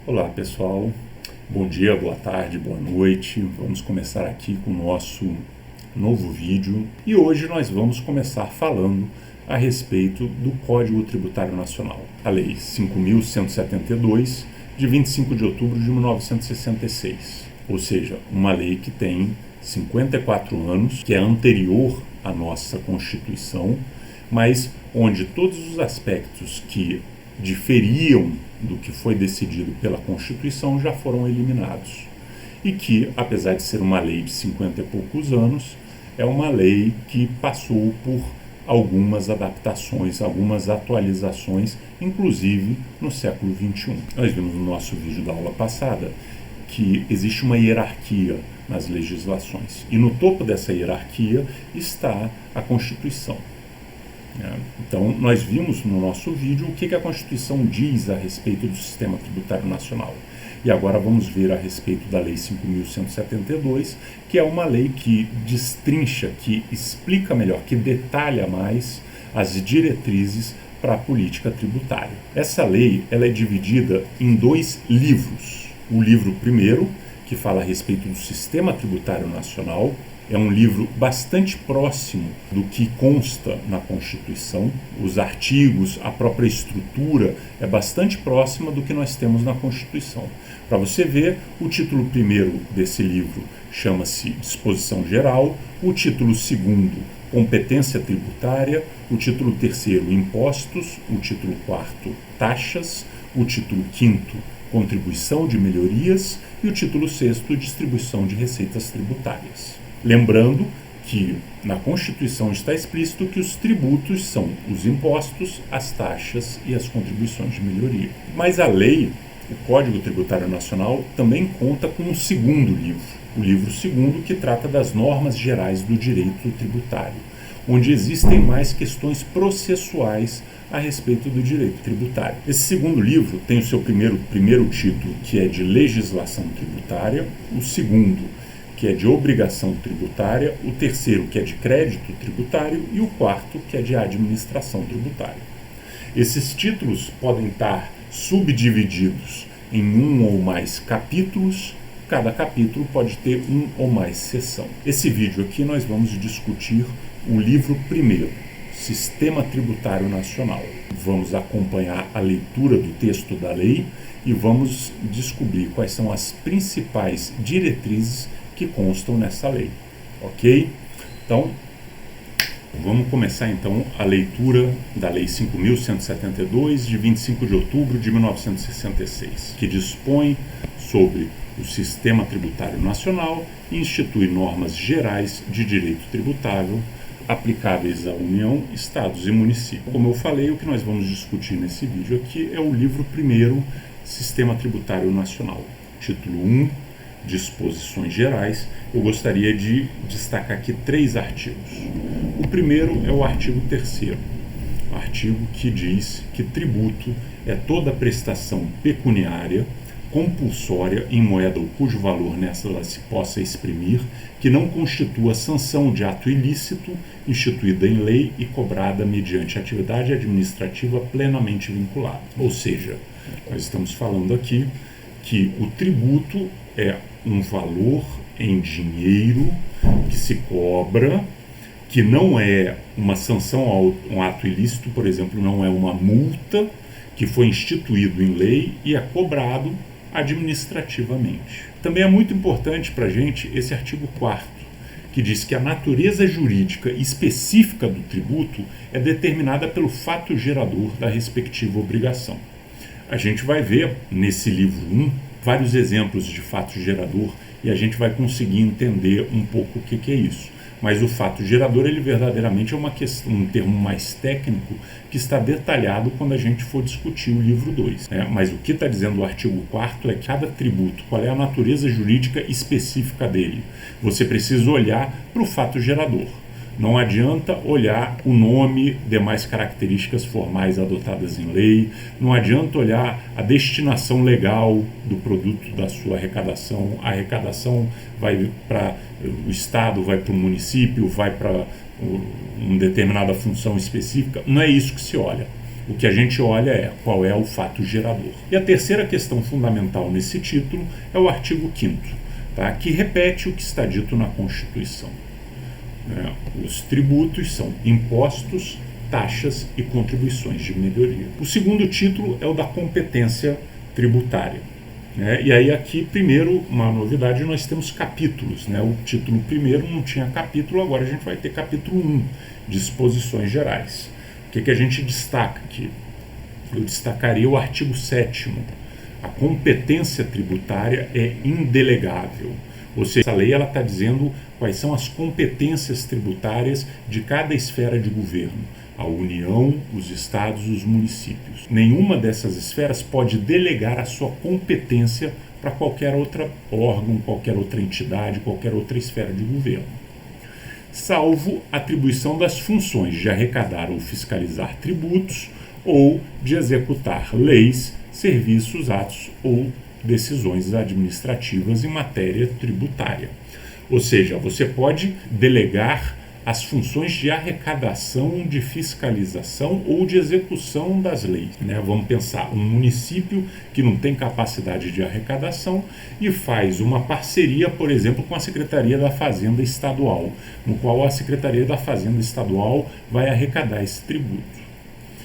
Olá pessoal, bom dia, boa tarde, boa noite. Vamos começar aqui com o nosso novo vídeo e hoje nós vamos começar falando a respeito do Código Tributário Nacional, a Lei 5.172 de 25 de outubro de 1966, ou seja, uma lei que tem 54 anos, que é anterior à nossa Constituição, mas onde todos os aspectos que diferiam do que foi decidido pela Constituição já foram eliminados. E que, apesar de ser uma lei de 50 e poucos anos, é uma lei que passou por algumas adaptações, algumas atualizações, inclusive no século XXI. Nós vimos no nosso vídeo da aula passada que existe uma hierarquia nas legislações. E no topo dessa hierarquia está a Constituição. Então, nós vimos no nosso vídeo o que a Constituição diz a respeito do Sistema Tributário Nacional. E agora vamos ver a respeito da Lei 5.172, que é uma lei que destrincha, que explica melhor, que detalha mais as diretrizes para a política tributária. Essa lei ela é dividida em dois livros. O livro primeiro, que fala a respeito do Sistema Tributário Nacional, é um livro bastante próximo do que consta na Constituição. Os artigos, a própria estrutura é bastante próxima do que nós temos na Constituição. Para você ver, o título primeiro desse livro chama-se Disposição Geral, o título segundo, Competência Tributária, o título terceiro, Impostos, o título quarto, Taxas, o título quinto, Contribuição de Melhorias e o título sexto, Distribuição de Receitas Tributárias. Lembrando que na Constituição está explícito que os tributos são os impostos, as taxas e as contribuições de melhoria. Mas a lei, o Código Tributário Nacional, também conta com um segundo livro, o livro segundo, que trata das normas gerais do direito tributário, onde existem mais questões processuais a respeito do direito tributário. Esse segundo livro tem o seu primeiro título, que é de legislação tributária, o segundo, que é de obrigação tributária, o terceiro, que é de crédito tributário, e o quarto, que é de administração tributária. Esses títulos podem estar subdivididos em um ou mais capítulos, cada capítulo pode ter um ou mais seção. Esse vídeo aqui nós vamos discutir o livro primeiro, Sistema Tributário Nacional. Vamos acompanhar a leitura do texto da lei e vamos descobrir quais são as principais diretrizes que constam nessa lei, ok? Então, vamos começar então a leitura da Lei 5.172, de 25 de outubro de 1966, que dispõe sobre o Sistema Tributário Nacional e institui normas gerais de direito tributável aplicáveis à União, Estados e municípios. Como eu falei, o que nós vamos discutir nesse vídeo aqui é o livro primeiro, Sistema Tributário Nacional, título 1, Disposições Gerais. Eu gostaria de destacar aqui 3 artigos. O primeiro é o artigo 3º, artigo que diz que tributo é toda prestação pecuniária compulsória em moeda ou cujo valor nela se possa exprimir, que não constitua sanção de ato ilícito instituída em lei e cobrada mediante atividade administrativa plenamente vinculada. Ou seja, nós estamos falando aqui que o tributo é um valor em dinheiro que se cobra, que não é uma sanção a um ato ilícito, por exemplo, não é uma multa que foi instituído em lei e é cobrado administrativamente. Também é muito importante para a gente esse artigo 4º, que diz que a natureza jurídica específica do tributo é determinada pelo fato gerador da respectiva obrigação. A gente vai ver nesse livro 1 vários exemplos de fato gerador e a gente vai conseguir entender um pouco o que é isso. Mas o fato gerador, ele verdadeiramente é um termo mais técnico que está detalhado quando a gente for discutir o livro 2. Mas o que está dizendo o artigo 4º é que cada tributo, qual é a natureza jurídica específica dele. Você precisa olhar para o fato gerador. Não adianta olhar o nome, demais características formais adotadas em lei, não adianta olhar a destinação legal do produto da sua arrecadação. A arrecadação vai para o Estado, vai para o município, vai para uma determinada função específica. Não é isso que se olha. O que a gente olha é qual é o fato gerador. E a terceira questão fundamental nesse título é o artigo 5º, tá? Que repete o que está dito na Constituição. Os tributos são impostos, taxas e contribuições de melhoria. O segundo título é o da competência tributária. E aí aqui, primeiro, uma novidade, nós temos capítulos. O título primeiro não tinha capítulo, agora a gente vai ter capítulo 1, disposições gerais. O que a gente destaca aqui? Eu destacaria o artigo 7º. A competência tributária é indelegável. Ou seja, essa lei está dizendo quais são as competências tributárias de cada esfera de governo. A União, os estados e os municípios. Nenhuma dessas esferas pode delegar a sua competência para qualquer outro órgão, qualquer outra entidade, qualquer outra esfera de governo. Salvo a atribuição das funções de arrecadar ou fiscalizar tributos ou de executar leis, serviços, atos ou decisões administrativas em matéria tributária. Ou seja, você pode delegar as funções de arrecadação, de fiscalização ou de execução das leis. Vamos pensar, um município que não tem capacidade de arrecadação e faz uma parceria, por exemplo, com a Secretaria da Fazenda Estadual, no qual a Secretaria da Fazenda Estadual vai arrecadar esse tributo.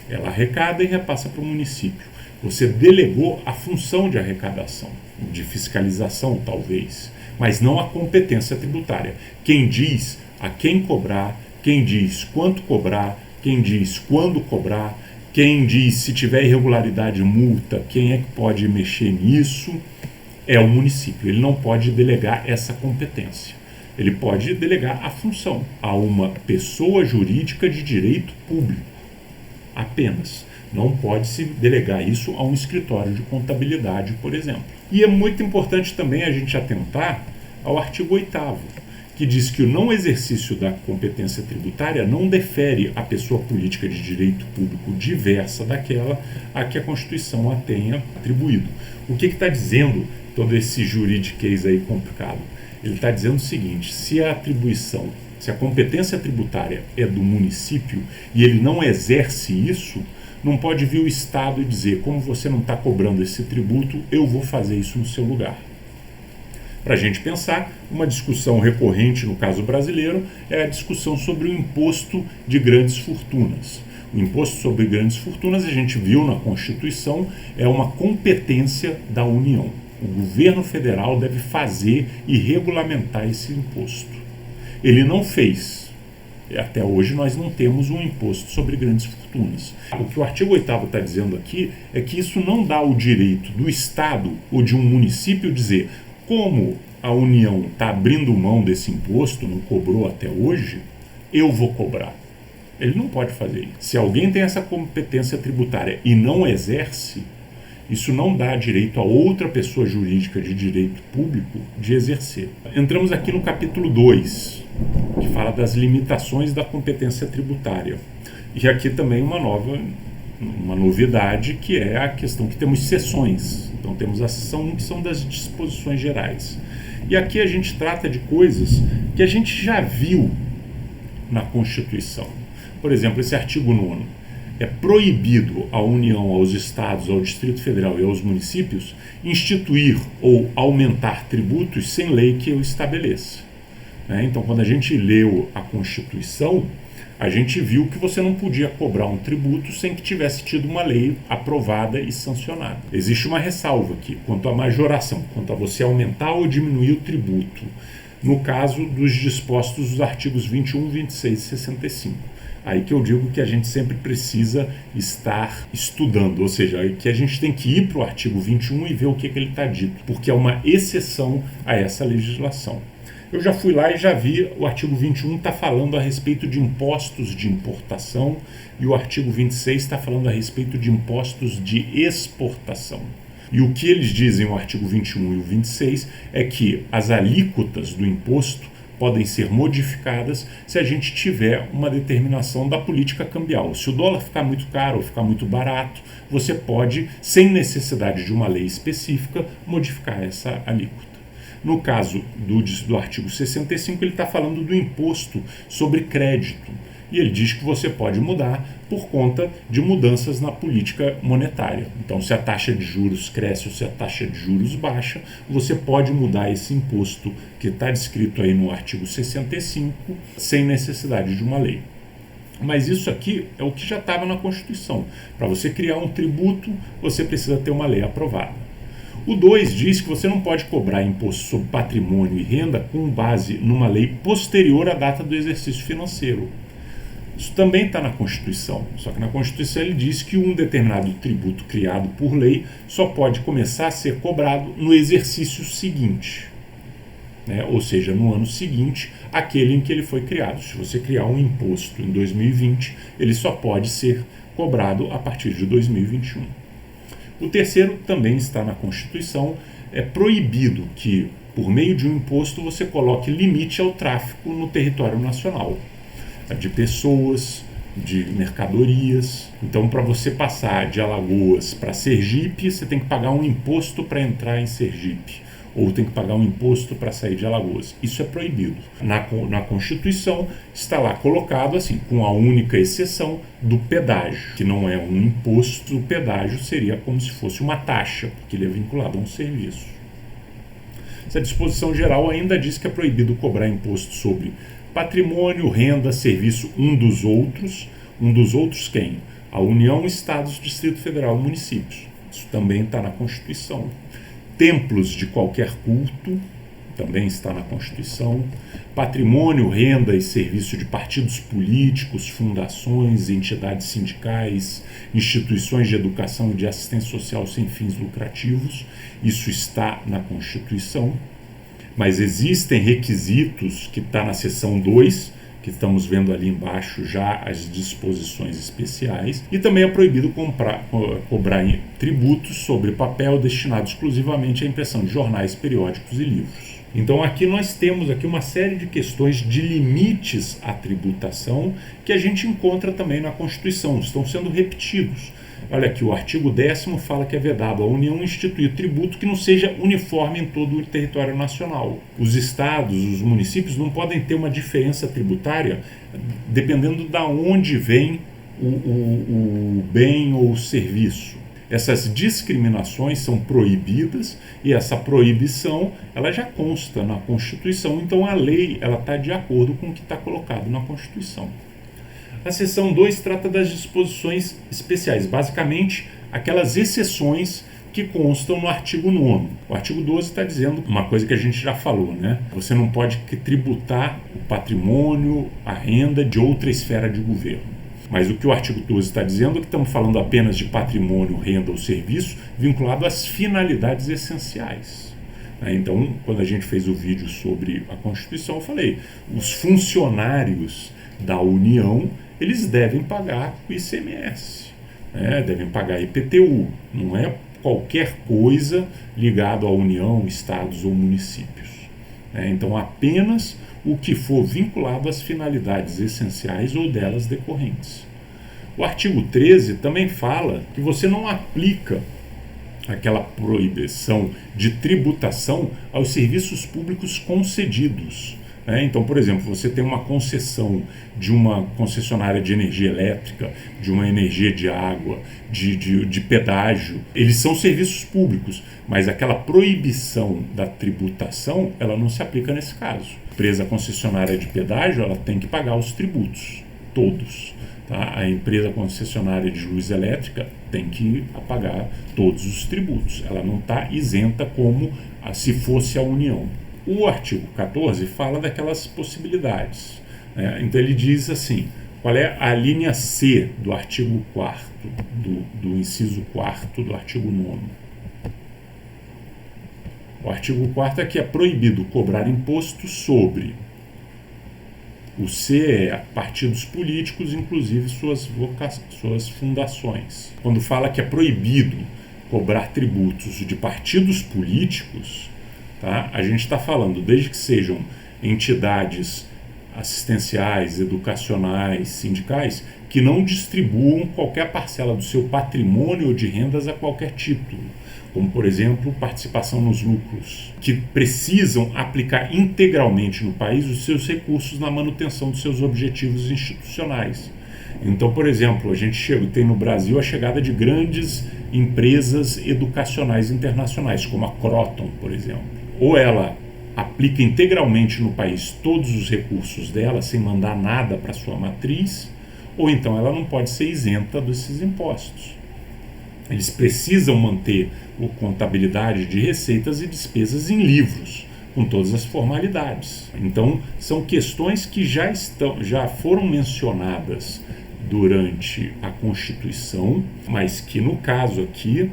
Ela arrecada e repassa para o município. Você delegou a função de arrecadação, de fiscalização talvez, mas não a competência tributária. Quem diz a quem cobrar, quem diz quanto cobrar, quem diz quando cobrar, quem diz se tiver irregularidade multa, quem é que pode mexer nisso, é o município. Ele não pode delegar essa competência. Ele pode delegar a função a uma pessoa jurídica de direito público, apenas. Não pode se delegar isso a um escritório de contabilidade, por exemplo. E é muito importante também a gente atentar ao artigo 8º, que diz que o não exercício da competência tributária não defere a pessoa política de direito público diversa daquela a que a Constituição a tenha atribuído. O que está dizendo todo esse juridiquês aí complicado? Ele está dizendo o seguinte: se a competência tributária é do município e ele não exerce isso, não pode vir o Estado e dizer, como você não está cobrando esse tributo, eu vou fazer isso no seu lugar. Para a gente pensar, uma discussão recorrente no caso brasileiro é a discussão sobre o imposto de grandes fortunas. O imposto sobre grandes fortunas, a gente viu na Constituição, é uma competência da União. O governo federal deve fazer e regulamentar esse imposto. Ele não fez. Até hoje nós não temos um imposto sobre grandes fortunas. O que o artigo 8º está dizendo aqui é que isso não dá o direito do Estado ou de um município dizer: como a União está abrindo mão desse imposto, não cobrou até hoje, eu vou cobrar. Ele não pode fazer isso. Se alguém tem essa competência tributária e não exerce, isso não dá direito a outra pessoa jurídica de direito público de exercer. Entramos aqui no capítulo 2, que fala das limitações da competência tributária. E aqui também uma novidade, que é a questão que temos seções. Então temos a seção 1, que são das disposições gerais. E aqui a gente trata de coisas que a gente já viu na Constituição. Por exemplo, esse artigo 9. É proibido à União, aos estados, ao Distrito Federal e aos municípios instituir ou aumentar tributos sem lei que o estabeleça. Então, quando a gente leu a Constituição, a gente viu que você não podia cobrar um tributo sem que tivesse tido uma lei aprovada e sancionada. Existe uma ressalva aqui quanto à majoração, quanto a você aumentar ou diminuir o tributo, no caso dos dispostos dos artigos 21, 26 e 65. Aí que eu digo que a gente sempre precisa estar estudando, ou seja, que a gente tem que ir para o artigo 21 e ver o que ele está dito, porque é uma exceção a essa legislação. Eu já fui lá e já vi, o artigo 21 está falando a respeito de impostos de importação e o artigo 26 está falando a respeito de impostos de exportação. E o que eles dizem, o artigo 21 e o 26, é que as alíquotas do imposto podem ser modificadas se a gente tiver uma determinação da política cambial. Se o dólar ficar muito caro ou ficar muito barato, você pode, sem necessidade de uma lei específica, modificar essa alíquota. No caso do artigo 65, ele está falando do imposto sobre crédito. E ele diz que você pode mudar por conta de mudanças na política monetária. Então, se a taxa de juros cresce ou se a taxa de juros baixa, você pode mudar esse imposto que está descrito aí no artigo 65 sem necessidade de uma lei. Mas isso aqui é o que já estava na Constituição. Para você criar um tributo, você precisa ter uma lei aprovada. O 2 diz que você não pode cobrar imposto sobre patrimônio e renda com base numa lei posterior à data do exercício financeiro. Isso também está na Constituição, só que na Constituição ele diz que um determinado tributo criado por lei só pode começar a ser cobrado no exercício seguinte, né? Ou seja, no ano seguinte, aquele em que ele foi criado. Se você criar um imposto em 2020, ele só pode ser cobrado a partir de 2021. O terceiro também está na Constituição, é proibido que, por meio de um imposto, você coloque limite ao tráfico no território nacional, de pessoas, de mercadorias. Então, para você passar de Alagoas para Sergipe, você tem que pagar um imposto para entrar em Sergipe, ou tem que pagar um imposto para sair de Alagoas. Isso é proibido. Na Constituição está lá colocado assim, com a única exceção do pedágio, que não é um imposto. O pedágio seria como se fosse uma taxa, porque ele é vinculado a um serviço. Essa disposição geral ainda diz que é proibido cobrar imposto sobre patrimônio, renda, serviço um dos outros. Um dos outros quem? A União, Estados, Distrito Federal e municípios. Isso também está na Constituição. Templos de qualquer culto, também está na Constituição. Patrimônio, renda e serviço de partidos políticos, fundações, entidades sindicais, instituições de educação e de assistência social sem fins lucrativos. Isso está na Constituição. Mas existem requisitos que está na seção 2, que estamos vendo ali embaixo já as disposições especiais, e também é proibido cobrar tributos sobre papel destinado exclusivamente à impressão de jornais, periódicos e livros. Então aqui nós temos aqui uma série de questões de limites à tributação que a gente encontra também na Constituição, estão sendo repetidos. Olha aqui, o artigo 10º fala que é vedado à União instituir tributo que não seja uniforme em todo o território nacional. Os estados, os municípios não podem ter uma diferença tributária dependendo de onde vem o bem ou o serviço. Essas discriminações são proibidas e essa proibição ela já consta na Constituição, então a lei está de acordo com o que está colocado na Constituição. A seção 2 trata das disposições especiais, basicamente aquelas exceções que constam no artigo 9º. O artigo 12 está dizendo uma coisa que a gente já falou, né? Você não pode tributar o patrimônio, a renda de outra esfera de governo. Mas o que o artigo 12 está dizendo é que estamos falando apenas de patrimônio, renda ou serviço vinculado às finalidades essenciais. Então, quando a gente fez o vídeo sobre a Constituição, eu falei, os funcionários da União, eles devem pagar o ICMS, né? Devem pagar IPTU, não é qualquer coisa ligado à União, estados ou municípios. Então, apenas o que for vinculado às finalidades essenciais ou delas decorrentes. O artigo 13 também fala que você não aplica aquela proibição de tributação aos serviços públicos concedidos. Então, por exemplo, você tem uma concessão de uma concessionária de energia elétrica, de uma energia de água, de pedágio. Eles são serviços públicos, mas aquela proibição da tributação, ela não se aplica nesse caso. A empresa concessionária de pedágio, ela tem que pagar os tributos, todos. Tá? A empresa concessionária de luz elétrica tem que pagar todos os tributos. Ela não está isenta como se fosse a União. O artigo 14 fala daquelas possibilidades. Então ele diz assim, qual é a linha C do artigo 4º, do inciso 4º do artigo 9º. O artigo 4º é que é proibido cobrar imposto sobre o C é partidos políticos, inclusive suas fundações. Quando fala que é proibido cobrar tributos de partidos políticos, tá? A gente está falando desde que sejam entidades assistenciais, educacionais, sindicais, que não distribuam qualquer parcela do seu patrimônio ou de rendas a qualquer título, como, por exemplo, participação nos lucros, que precisam aplicar integralmente no país os seus recursos na manutenção dos seus objetivos institucionais. Então, por exemplo, a gente tem no Brasil a chegada de grandes empresas educacionais internacionais, como a Croton, por exemplo. Ou ela aplica integralmente no país todos os recursos dela, sem mandar nada para sua matriz, ou então ela não pode ser isenta desses impostos. Eles precisam manter a contabilidade de receitas e despesas em livros, com todas as formalidades. Então, são questões que já foram mencionadas durante a Constituição, mas que no caso aqui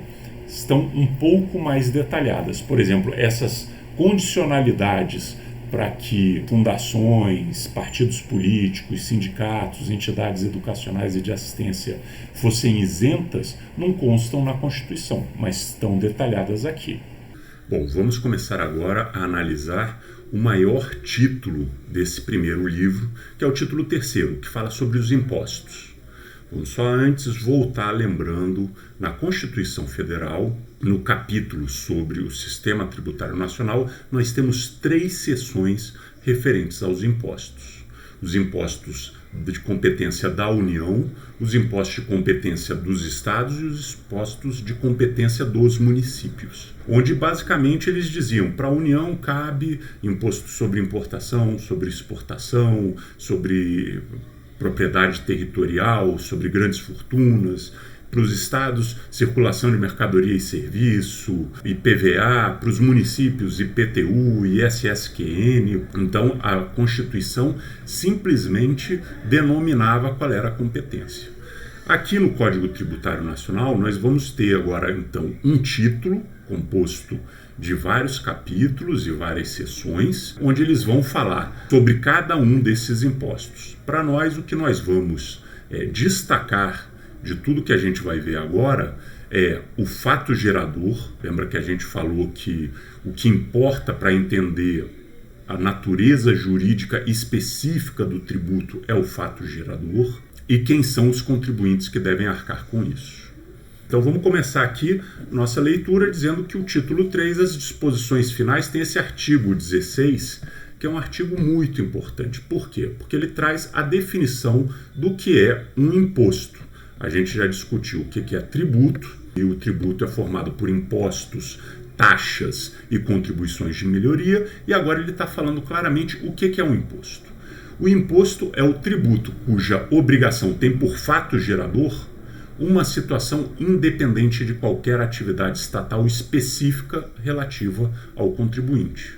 estão um pouco mais detalhadas. Por exemplo, essas condicionalidades para que fundações, partidos políticos, sindicatos, entidades educacionais e de assistência fossem isentas não constam na Constituição, mas estão detalhadas aqui. Bom, vamos começar agora a analisar o maior título desse primeiro livro, que é o título 3º, que fala sobre os impostos. Vamos só antes voltar lembrando, na Constituição Federal, no capítulo sobre o Sistema Tributário Nacional, nós temos 3 seções referentes aos impostos. Os impostos de competência da União, os impostos de competência dos estados e os impostos de competência dos municípios. Onde basicamente eles diziam, para a União cabe imposto sobre importação, sobre exportação, sobre propriedade territorial, sobre grandes fortunas. Para os estados, circulação de mercadoria e serviço, IPVA, para os municípios, IPTU, ISSQN. Então, a Constituição simplesmente denominava qual era a competência. Aqui no Código Tributário Nacional, nós vamos ter agora, então, um título composto de vários capítulos e várias seções, onde eles vão falar sobre cada um desses impostos. Para nós, o que nós vamos destacar de tudo que a gente vai ver agora é o fato gerador. Lembra que a gente falou que o que importa para entender a natureza jurídica específica do tributo é o fato gerador e quem são os contribuintes que devem arcar com isso. Então vamos começar aqui nossa leitura dizendo que o título 3, as disposições finais, tem esse artigo 16, que é um artigo muito importante. Por quê? Porque ele traz a definição do que é um imposto. A gente já discutiu o que é tributo, e o tributo é formado por impostos, taxas e contribuições de melhoria, e agora ele está falando claramente o que é um imposto. O imposto é o tributo cuja obrigação tem por fato gerador uma situação independente de qualquer atividade estatal específica relativa ao contribuinte.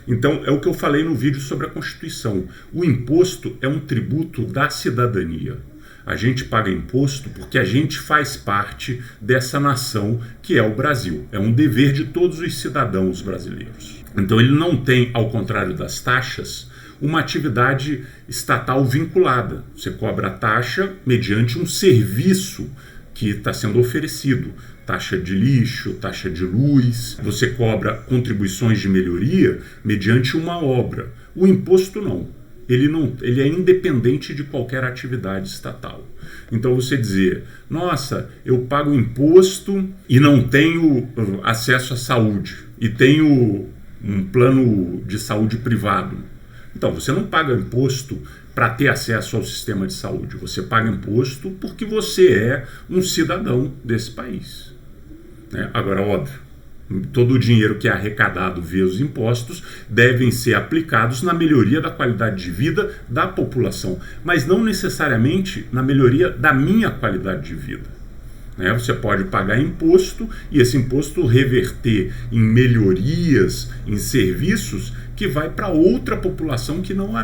Então, é o que eu falei no vídeo sobre a Constituição. O imposto é um tributo da cidadania. A gente paga imposto porque a gente faz parte dessa nação que é o Brasil. É um dever de todos os cidadãos brasileiros. Então ele não tem, ao contrário das taxas, uma atividade estatal vinculada. Você cobra a taxa mediante um serviço que está sendo oferecido. Taxa de lixo, taxa de luz. Você cobra contribuições de melhoria mediante uma obra. O imposto não. Ele é independente de qualquer atividade estatal. Então você dizer, nossa, eu pago imposto e não tenho acesso à saúde, e tenho um plano de saúde privado. Então você não paga imposto para ter acesso ao sistema de saúde, você paga imposto porque você é um cidadão desse país. Agora, óbvio, todo o dinheiro que é arrecadado via os impostos devem ser aplicados na melhoria da qualidade de vida da população, mas não necessariamente na melhoria da minha qualidade de vida. Você pode pagar imposto e esse imposto reverter em melhorias, em serviços que vai para outra população que não a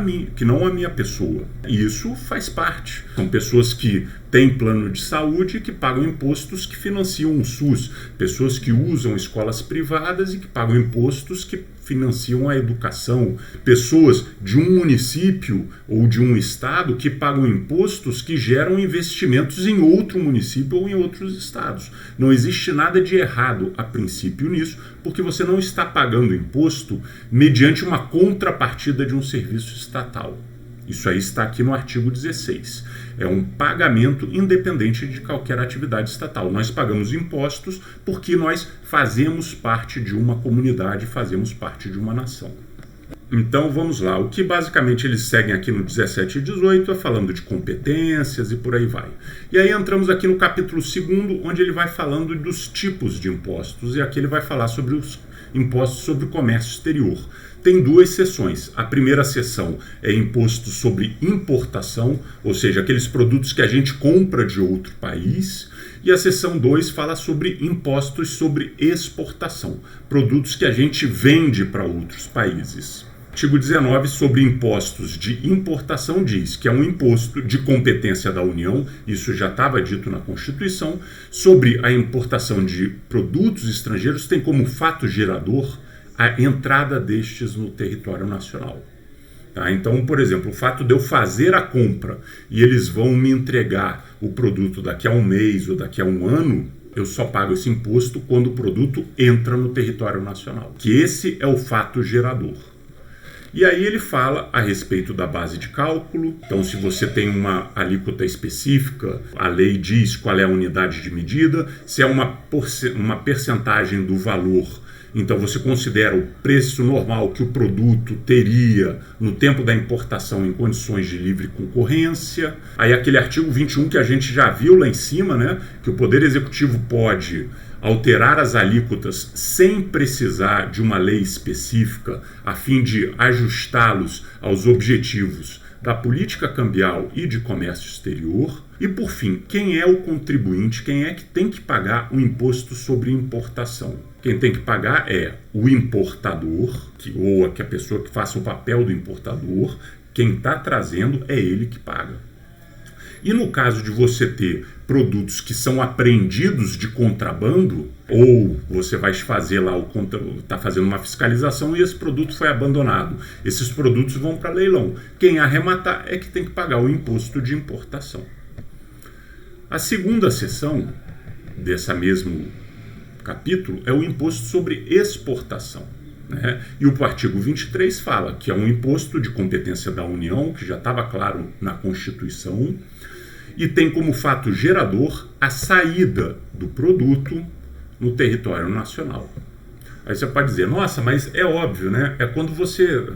minha pessoa. E isso faz parte. São pessoas que têm plano de saúde e que pagam impostos que financiam o SUS. Pessoas que usam escolas privadas e que pagam impostos que financiam a educação. Pessoas de um município ou de um estado que pagam impostos que geram investimentos em outro município ou em outros estados. Não existe nada de errado a princípio nisso, porque você não está pagando imposto mediante uma contrapartida de um serviço estatal. Isso aí está aqui no artigo 16. É um pagamento independente de qualquer atividade estatal. Nós pagamos impostos porque nós fazemos parte de uma comunidade, fazemos parte de uma nação. Então vamos lá, o que basicamente eles seguem aqui no 17 e 18 é falando de competências e por aí vai. E aí entramos aqui no capítulo 2º, onde ele vai falando dos tipos de impostos, e aqui ele vai falar sobre os impostos sobre o comércio exterior. Tem 2 seções. A primeira seção é imposto sobre importação, ou seja, aqueles produtos que a gente compra de outro país. E a seção 2 fala sobre impostos sobre exportação, produtos que a gente vende para outros países. Artigo 19 sobre impostos de importação diz que é um imposto de competência da União, isso já estava dito na Constituição. Sobre a importação de produtos estrangeiros tem como fato gerador a entrada destes no território nacional. Tá? Então, por exemplo, o fato de eu fazer a compra e eles vão me entregar o produto daqui a um mês ou daqui a um ano, eu só pago esse imposto quando o produto entra no território nacional. Que esse é o fato gerador. E aí ele fala a respeito da base de cálculo. Então, se você tem uma alíquota específica, a lei diz qual é a unidade de medida. Se é uma percentagem do valor, então você considera o preço normal que o produto teria no tempo da importação em condições de livre concorrência. Aí aquele artigo 21 que a gente já viu lá em cima, né, que o Poder Executivo pode alterar as alíquotas sem precisar de uma lei específica, a fim de ajustá-los aos objetivos da política cambial e de comércio exterior. E, por fim, quem é o contribuinte, quem é que tem que pagar o imposto sobre importação? Quem tem que pagar é o importador, ou a pessoa que faça o papel do importador. Quem está trazendo é ele que paga. E no caso de você ter produtos que são apreendidos de contrabando, ou você vai fazer lá, está fazendo uma fiscalização e esse produto foi abandonado, esses produtos vão para leilão. Quem arrematar é que tem que pagar o imposto de importação. A segunda seção desse mesmo capítulo é o imposto sobre exportação. Né? E o artigo 23 fala que é um imposto de competência da União, que já estava claro na Constituição, e tem como fato gerador a saída do produto no território nacional. Aí você pode dizer, nossa, mas é óbvio, né? É quando você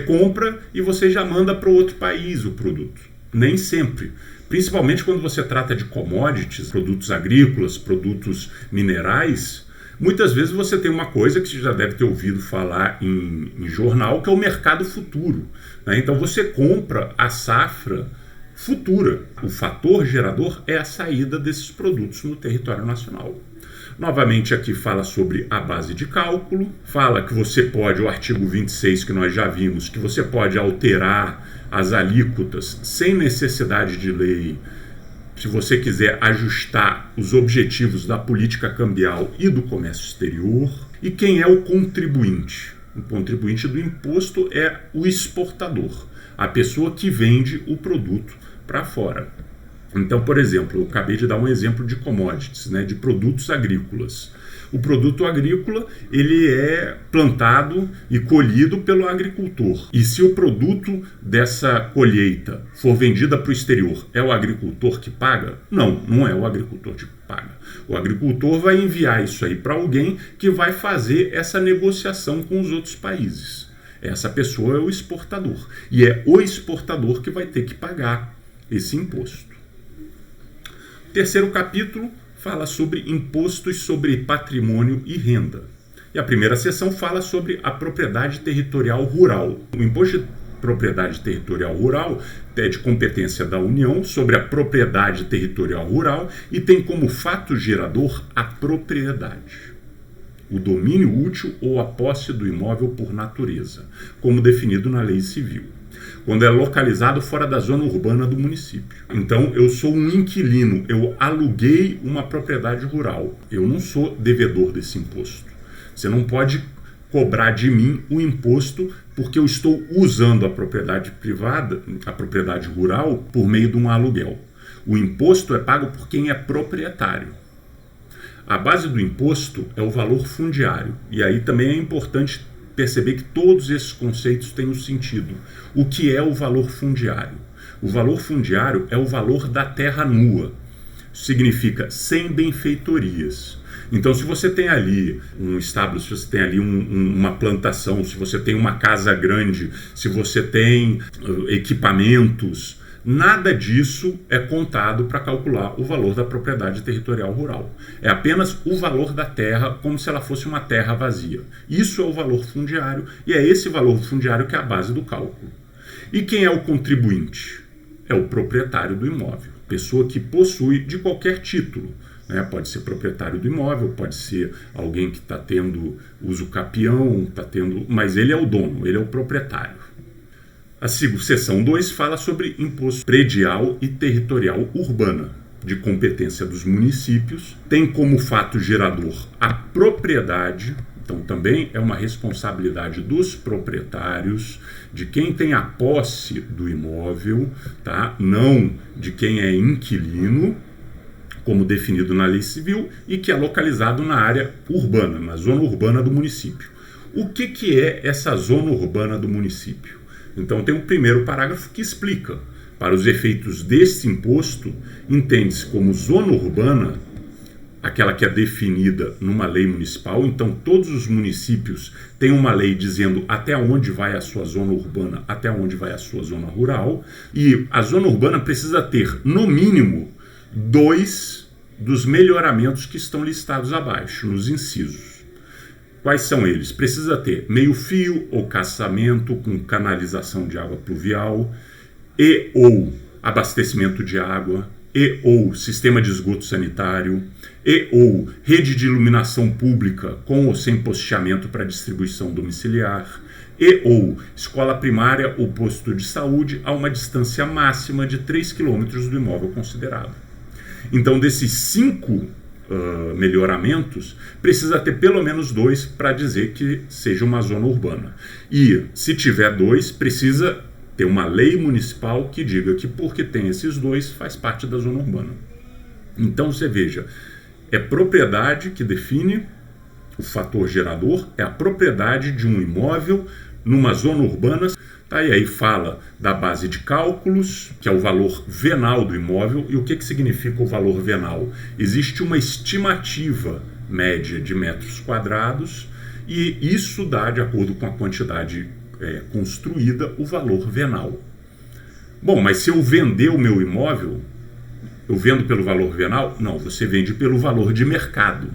compra e você já manda para outro país o produto. Nem sempre. Principalmente quando você trata de commodities, produtos agrícolas, produtos minerais, muitas vezes você tem uma coisa que você já deve ter ouvido falar em jornal, que é o mercado futuro. Né? Então você compra a safra futura. O fator gerador é a saída desses produtos no território nacional. Novamente aqui fala sobre a base de cálculo, fala que você pode, o artigo 26 que nós já vimos, que você pode alterar as alíquotas sem necessidade de lei, se você quiser ajustar os objetivos da política cambial e do comércio exterior. E quem é o contribuinte? O contribuinte do imposto é o exportador, a pessoa que vende o produto para fora. Então, por exemplo, eu acabei de dar um exemplo de commodities, né, de produtos agrícolas. O produto agrícola, ele é plantado e colhido pelo agricultor. E se o produto dessa colheita for vendida para o exterior, é o agricultor que paga? Não, não é o agricultor que paga. O agricultor vai enviar isso aí para alguém que vai fazer essa negociação com os outros países. Essa pessoa é o exportador. E é o exportador que vai ter que pagar esse imposto. Terceiro capítulo fala sobre impostos sobre patrimônio e renda. E a primeira seção fala sobre a propriedade territorial rural. O imposto de propriedade territorial rural é de competência da União sobre a propriedade territorial rural e tem como fato gerador a propriedade, o domínio útil ou a posse do imóvel por natureza, como definido na lei civil, quando é localizado fora da zona urbana do município. Então, eu sou um inquilino, eu aluguei uma propriedade rural, eu não sou devedor desse imposto. Você não pode cobrar de mim o imposto porque eu estou usando a propriedade privada, a propriedade rural, por meio de um aluguel. O imposto é pago por quem é proprietário. A base do imposto é o valor fundiário, e aí também é importante perceber que todos esses conceitos têm um sentido. O que é o valor fundiário? O valor fundiário é o valor da terra nua. Significa sem benfeitorias. Então, se você tem ali um estábulo, se você tem ali uma plantação, se você tem uma casa grande, se você tem equipamentos, nada disso é contado para calcular o valor da propriedade territorial rural. É apenas o valor da terra, como se ela fosse uma terra vazia. Isso é o valor fundiário, e é esse valor fundiário que é a base do cálculo. E quem é o contribuinte? É o proprietário do imóvel, pessoa que possui de qualquer título. Pode ser proprietário do imóvel, pode ser alguém que está tendo uso capião, mas ele é o dono, ele é o proprietário. A seção 2 fala sobre imposto predial e territorial urbana, de competência dos municípios, tem como fato gerador a propriedade, então também é uma responsabilidade dos proprietários, de quem tem a posse do imóvel, tá? Não de quem é inquilino, como definido na lei civil, e que é localizado na área urbana, na zona urbana do município. O que é essa zona urbana do município? Então tem um primeiro parágrafo que explica. Para os efeitos deste imposto, entende-se como zona urbana aquela que é definida numa lei municipal. Então todos os municípios têm uma lei dizendo até onde vai a sua zona urbana, até onde vai a sua zona rural, e a zona urbana precisa ter, no mínimo, 2 dos melhoramentos que estão listados abaixo, nos incisos. Quais são eles? Precisa ter meio-fio ou caçamento com canalização de água pluvial, e ou abastecimento de água, e ou sistema de esgoto sanitário, e ou rede de iluminação pública com ou sem posteamento para distribuição domiciliar, e ou escola primária ou posto de saúde a uma distância máxima de 3 km do imóvel considerado. Então, desses 5 melhoramentos, precisa ter pelo menos 2 para dizer que seja uma zona urbana. E, se tiver 2, precisa ter uma lei municipal que diga que porque tem esses 2, faz parte da zona urbana. Então, você veja, é propriedade que define o fator gerador, é a propriedade de um imóvel numa zona urbana. E aí fala da base de cálculos, que é o valor venal do imóvel. E o que significa o valor venal? Existe uma estimativa média de metros quadrados e isso dá, de acordo com a quantidade construída, o valor venal. Bom, mas se eu vender o meu imóvel, eu vendo pelo valor venal? Não, você vende pelo valor de mercado.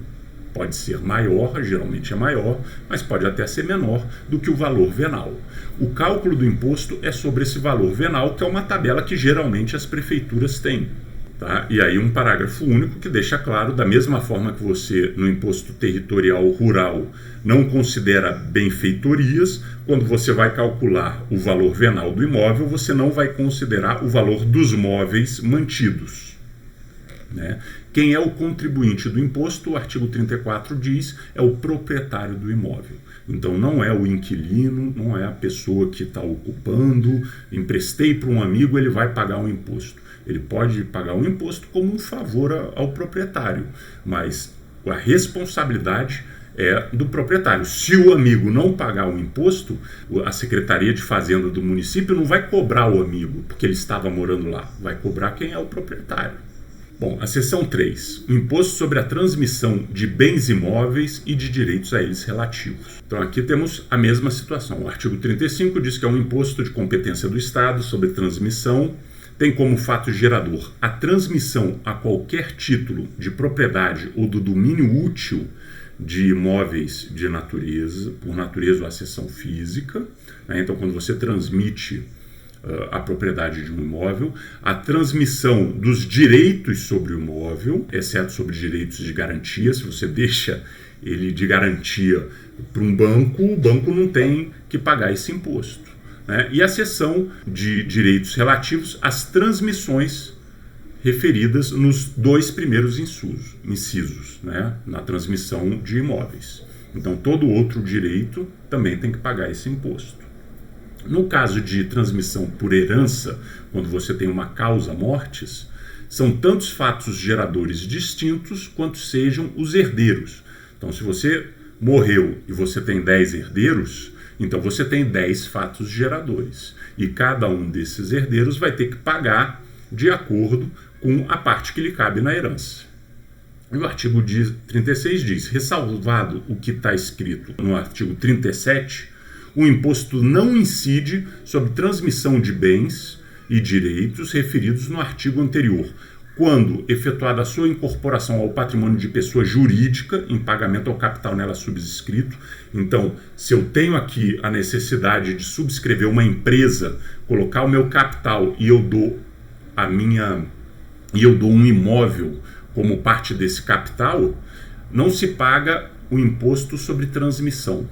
Pode ser maior, geralmente é maior, mas pode até ser menor do que o valor venal. O cálculo do imposto é sobre esse valor venal, que é uma tabela que geralmente as prefeituras têm. Tá? E aí um parágrafo único que deixa claro, da mesma forma que você, no imposto territorial rural, não considera benfeitorias, quando você vai calcular o valor venal do imóvel, você não vai considerar o valor dos móveis mantidos. Quem é o contribuinte do imposto, o artigo 34 diz, é o proprietário do imóvel. Então não é o inquilino, não é a pessoa que está ocupando, emprestei para um amigo, ele vai pagar um imposto. Ele pode pagar um imposto como um favor ao proprietário, mas a responsabilidade é do proprietário. Se o amigo não pagar o imposto, a Secretaria de Fazenda do município não vai cobrar o amigo, porque ele estava morando lá, vai cobrar quem é o proprietário. Bom, a seção 3, o imposto sobre a transmissão de bens imóveis e de direitos a eles relativos. Então aqui temos a mesma situação. O artigo 35 diz que é um imposto de competência do Estado sobre transmissão, tem como fato gerador a transmissão a qualquer título de propriedade ou do domínio útil de imóveis de natureza, por natureza ou acessão física. Então quando você transmite a propriedade de um imóvel, a transmissão dos direitos sobre o imóvel, exceto sobre direitos de garantia. Se você deixa ele de garantia para um banco, o banco não tem que pagar esse imposto. E a seção de direitos relativos às transmissões referidas nos 2 primeiros incisos, na transmissão de imóveis. Então todo outro direito também tem que pagar esse imposto. No caso de transmissão por herança, quando você tem uma causa mortis, são tantos fatos geradores distintos quanto sejam os herdeiros. Então, se você morreu e você tem 10 herdeiros, então você tem 10 fatos geradores. E cada um desses herdeiros vai ter que pagar de acordo com a parte que lhe cabe na herança. E o artigo 36 diz: ressalvado o que está escrito no artigo 37, o imposto não incide sobre transmissão de bens e direitos referidos no artigo anterior, quando efetuada a sua incorporação ao patrimônio de pessoa jurídica em pagamento ao capital nela subscrito. Então, se eu tenho aqui a necessidade de subscrever uma empresa, colocar o meu capital e eu dou um imóvel como parte desse capital, não se paga o imposto sobre transmissão.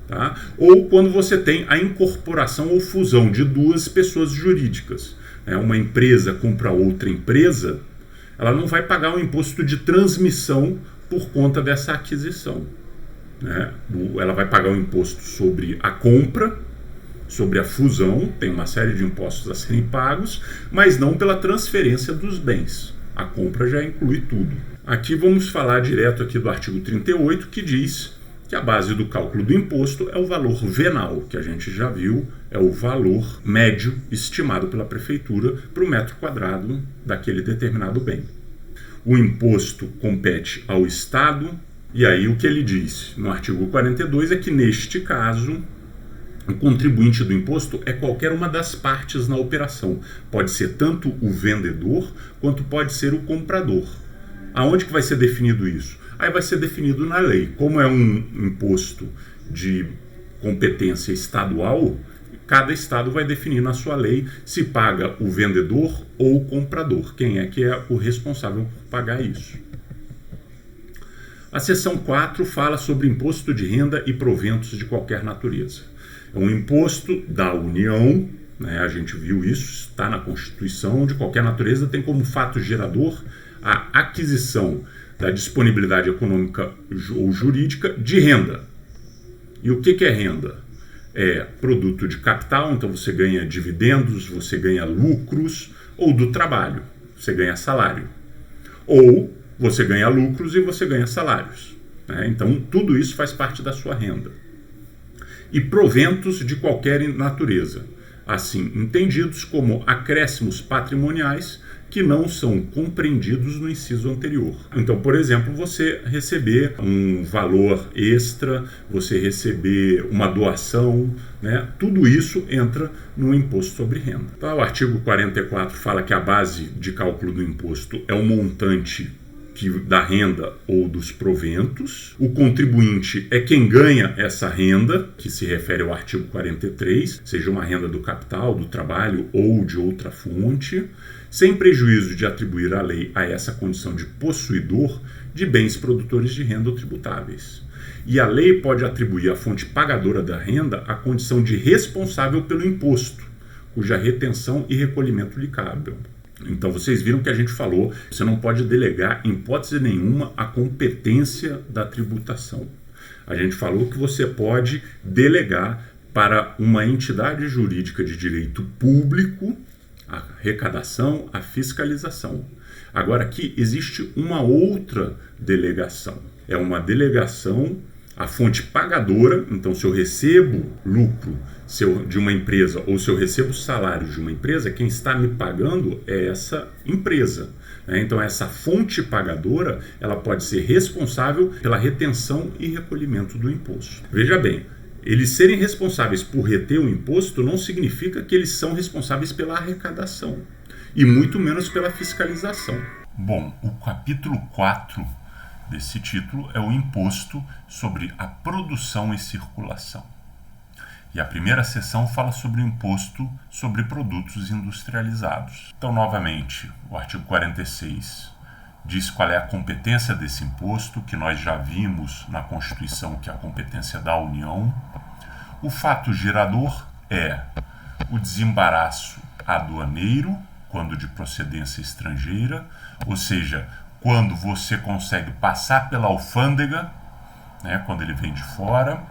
Tá? Ou quando você tem a incorporação ou fusão de duas pessoas jurídicas. Uma empresa compra outra empresa, ela não vai pagar o imposto de transmissão por conta dessa aquisição. Ela vai pagar o imposto sobre a compra, sobre a fusão, tem uma série de impostos a serem pagos, mas não pela transferência dos bens. A compra já inclui tudo. Aqui vamos falar direto aqui do artigo 38, que diz que a base do cálculo do imposto é o valor venal, que a gente já viu, é o valor médio estimado pela prefeitura para o metro quadrado daquele determinado bem. O imposto compete ao Estado, e aí o que ele diz no artigo 42 é que, neste caso, o contribuinte do imposto é qualquer uma das partes na operação. Pode ser tanto o vendedor, quanto pode ser o comprador. Aonde que vai ser definido isso? Aí vai ser definido na lei. Como é um imposto de competência estadual, cada estado vai definir na sua lei se paga o vendedor ou o comprador. Quem é que é o responsável por pagar isso? A seção 4 fala sobre imposto de renda e proventos de qualquer natureza. É um imposto da União, a gente viu isso, está na Constituição, de qualquer natureza, tem como fato gerador a aquisição da disponibilidade econômica ou jurídica de renda. E o que é renda? É produto de capital, então você ganha dividendos, você ganha lucros, ou do trabalho, você ganha salário. Ou você ganha lucros e você ganha salários. Então, tudo isso faz parte da sua renda. E proventos de qualquer natureza, assim entendidos como acréscimos patrimoniais que não são compreendidos no inciso anterior. Então, por exemplo, você receber um valor extra, você receber uma doação, tudo isso entra no imposto sobre renda. Então, o artigo 44 fala que a base de cálculo do imposto é o montante da renda ou dos proventos. O contribuinte é quem ganha essa renda, que se refere ao artigo 43, seja uma renda do capital, do trabalho ou de outra fonte, sem prejuízo de atribuir à lei a essa condição de possuidor de bens produtores de renda ou tributáveis. E a lei pode atribuir à fonte pagadora da renda a condição de responsável pelo imposto, cuja retenção e recolhimento lhe cabem. Então vocês viram que a gente falou, você não pode delegar em hipótese nenhuma a competência da tributação. A gente falou que você pode delegar para uma entidade jurídica de direito público a arrecadação, a fiscalização. Agora aqui existe uma outra delegação. É uma delegação à fonte pagadora. Então, se eu recebo lucro de uma empresa ou se eu recebo salário de uma empresa, quem está me pagando é essa empresa. Então, essa fonte pagadora ela pode ser responsável pela retenção e recolhimento do imposto. Veja bem, eles serem responsáveis por reter o imposto não significa que eles são responsáveis pela arrecadação e muito menos pela fiscalização. Bom, o capítulo 4 desse título é o imposto sobre a produção e circulação. E a primeira seção fala sobre o imposto sobre produtos industrializados. Então, novamente, o artigo 46 diz qual é a competência desse imposto, que nós já vimos na Constituição, que é a competência da União. O fato gerador é o desembaraço aduaneiro, quando de procedência estrangeira, ou seja, quando você consegue passar pela alfândega, quando ele vem de fora,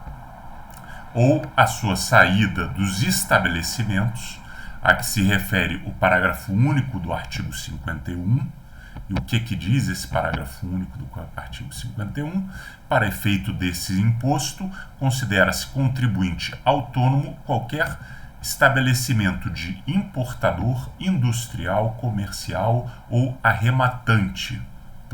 ou a sua saída dos estabelecimentos, a que se refere o parágrafo único do artigo 51. E o que diz esse parágrafo único do artigo 51? Para efeito desse imposto, considera-se contribuinte autônomo qualquer estabelecimento de importador, industrial, comercial ou arrematante,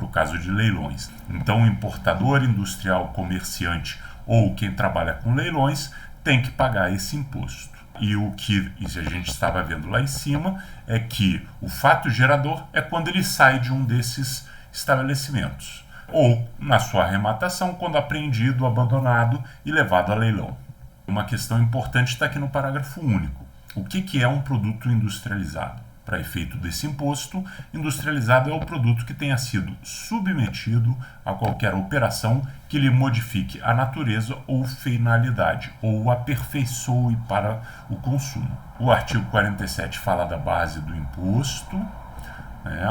para o caso de leilões. Então, o importador, industrial, comerciante ou quem trabalha com leilões tem que pagar esse imposto. E o que a gente estava vendo lá em cima é que o fato gerador é quando ele sai de um desses estabelecimentos, ou na sua arrematação, quando apreendido, abandonado e levado a leilão. Uma questão importante está aqui no parágrafo único. O que é um produto industrializado? Para efeito desse imposto, industrializado é o produto que tenha sido submetido a qualquer operação que lhe modifique a natureza ou finalidade, ou o aperfeiçoe para o consumo. O artigo 47 fala da base do imposto,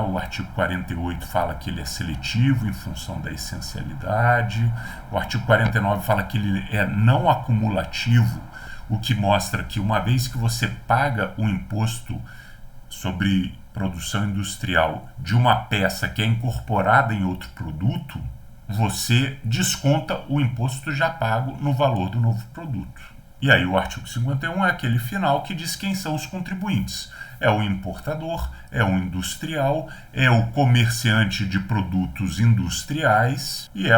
o artigo 48 fala que ele é seletivo em função da essencialidade, o artigo 49 fala que ele é não acumulativo, o que mostra que uma vez que você paga o imposto sobre produção industrial de uma peça que é incorporada em outro produto, você desconta o imposto já pago no valor do novo produto. E aí o artigo 51 é aquele final que diz quem são os contribuintes. É o importador, é o industrial, é o comerciante de produtos industriais e é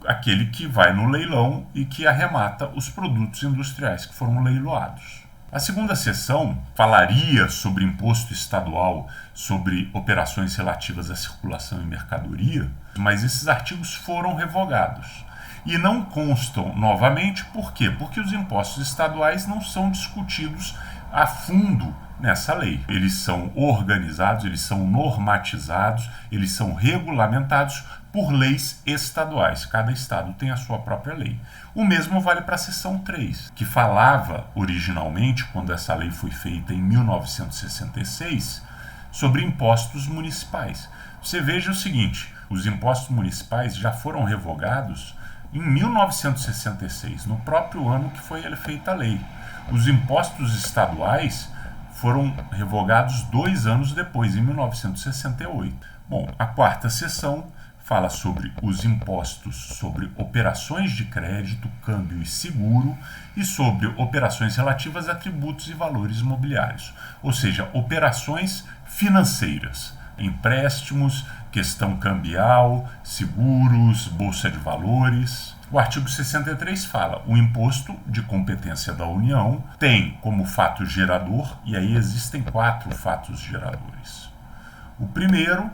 aquele que vai no leilão e que arremata os produtos industriais que foram leiloados. A segunda seção falaria sobre imposto estadual, sobre operações relativas à circulação e mercadoria, mas esses artigos foram revogados. E não constam novamente, por quê? Porque os impostos estaduais não são discutidos a fundo nessa lei. Eles são organizados, eles são normatizados, eles são regulamentados por leis estaduais. Cada estado tem a sua própria lei. O mesmo vale para a seção 3, que falava originalmente, quando essa lei foi feita em 1966, sobre impostos municipais. Você veja o seguinte, os impostos municipais já foram revogados em 1966, no próprio ano que foi feita a lei. Os impostos estaduais foram revogados 2 anos depois, em 1968. Bom, a quarta seção fala sobre os impostos sobre operações de crédito, câmbio e seguro e sobre operações relativas a tributos e valores mobiliários, ou seja, operações financeiras, empréstimos, questão cambial, seguros, bolsa de valores. O artigo 63 fala: o imposto de competência da União tem como fato gerador, e aí existem 4 fatos geradores. O primeiro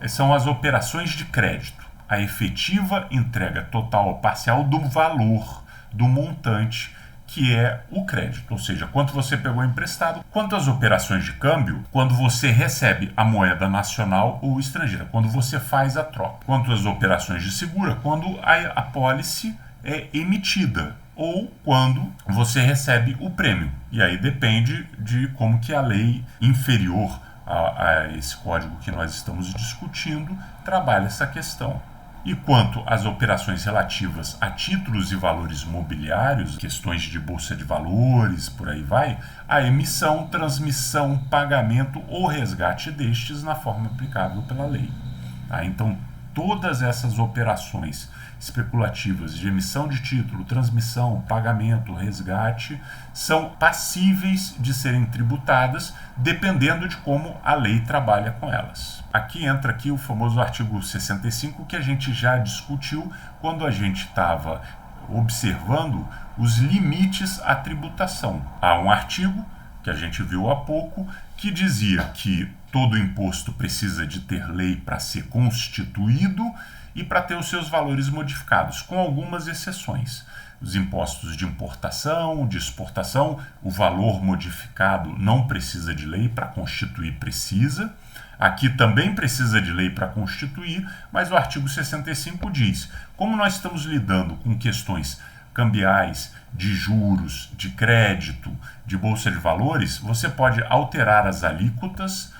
são as operações de crédito, a efetiva entrega total ou parcial do valor, do montante, que é o crédito, ou seja, quanto você pegou emprestado, quanto às operações de câmbio, quando você recebe a moeda nacional ou estrangeira, quando você faz a troca, quanto às operações de seguro, quando a pólice é emitida, ou quando você recebe o prêmio, e aí depende de como que a lei inferior a esse código que nós estamos discutindo trabalha essa questão. E quanto às operações relativas a títulos e valores mobiliários, questões de bolsa de valores, por aí vai, a emissão, transmissão, pagamento ou resgate destes na forma aplicável pela lei. Então, todas essas operações especulativas de emissão de título, transmissão, pagamento, resgate, são passíveis de serem tributadas dependendo de como a lei trabalha com elas. Aqui entra o famoso artigo 65 que a gente já discutiu quando a gente estava observando os limites à tributação. Há um artigo que a gente viu há pouco que dizia que todo imposto precisa de ter lei para ser constituído e para ter os seus valores modificados, com algumas exceções. Os impostos de importação, de exportação, o valor modificado não precisa de lei, para constituir precisa. Aqui também precisa de lei para constituir, mas o artigo 65 diz, como nós estamos lidando com questões cambiais, de juros, de crédito, de bolsa de valores, você pode alterar as alíquotas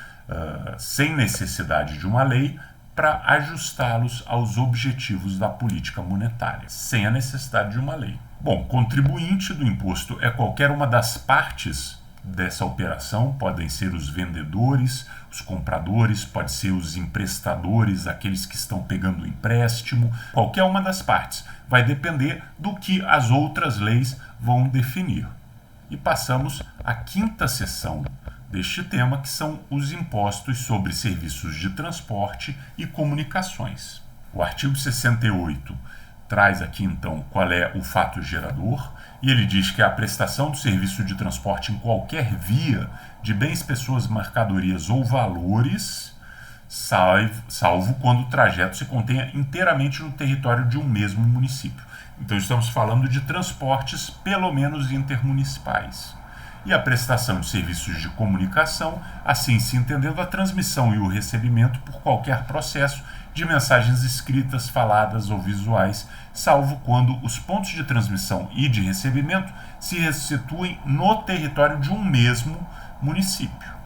sem necessidade de uma lei, para ajustá-los aos objetivos da política monetária, sem a necessidade de uma lei. Bom, contribuinte do imposto é qualquer uma das partes dessa operação, podem ser os vendedores, os compradores, pode ser os emprestadores, aqueles que estão pegando o empréstimo, qualquer uma das partes. Vai depender do que as outras leis vão definir. E passamos à quinta seção deste tema, que são os impostos sobre serviços de transporte e comunicações. O artigo 68 traz aqui então qual é o fato gerador, e ele diz que a prestação do serviço de transporte em qualquer via de bens, pessoas, mercadorias ou valores, salvo quando o trajeto se contenha inteiramente no território de um mesmo município. Então estamos falando de transportes pelo menos intermunicipais. E a prestação de serviços de comunicação, assim se entendendo a transmissão e o recebimento por qualquer processo de mensagens escritas, faladas ou visuais, salvo quando os pontos de transmissão e de recebimento se situem no território de um mesmo município.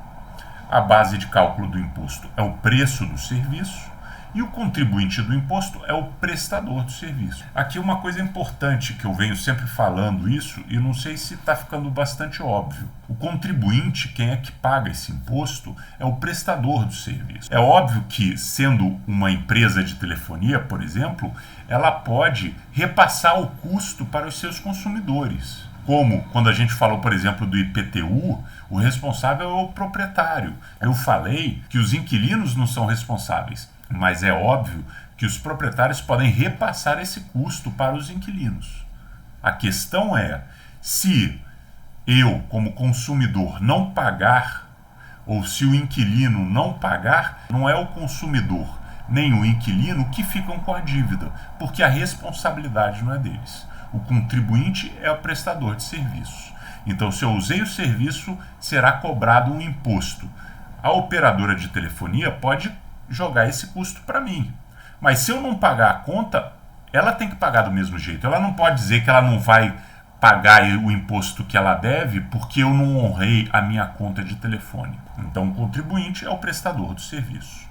A base de cálculo do imposto é o preço do serviço e o contribuinte do imposto é o prestador do serviço. Aqui uma coisa importante que eu venho sempre falando isso e não sei se está ficando bastante óbvio. O contribuinte, quem é que paga esse imposto, é o prestador do serviço. É óbvio que, sendo uma empresa de telefonia, por exemplo, ela pode repassar o custo para os seus consumidores. Como quando a gente falou, por exemplo, do IPTU, o responsável é o proprietário. Eu falei que os inquilinos não são responsáveis, mas é óbvio que os proprietários podem repassar esse custo para os inquilinos. A questão é, se eu, como consumidor, não pagar, ou se o inquilino não pagar, não é o consumidor nem o inquilino que ficam com a dívida, porque a responsabilidade não é deles. O contribuinte é o prestador de serviços. Então, se eu usei o serviço, será cobrado um imposto. A operadora de telefonia pode jogar esse custo para mim. Mas se eu não pagar a conta, ela tem que pagar do mesmo jeito. Ela não pode dizer que ela não vai pagar o imposto que ela deve porque eu não honrei a minha conta de telefone. Então, o contribuinte é o prestador do serviço.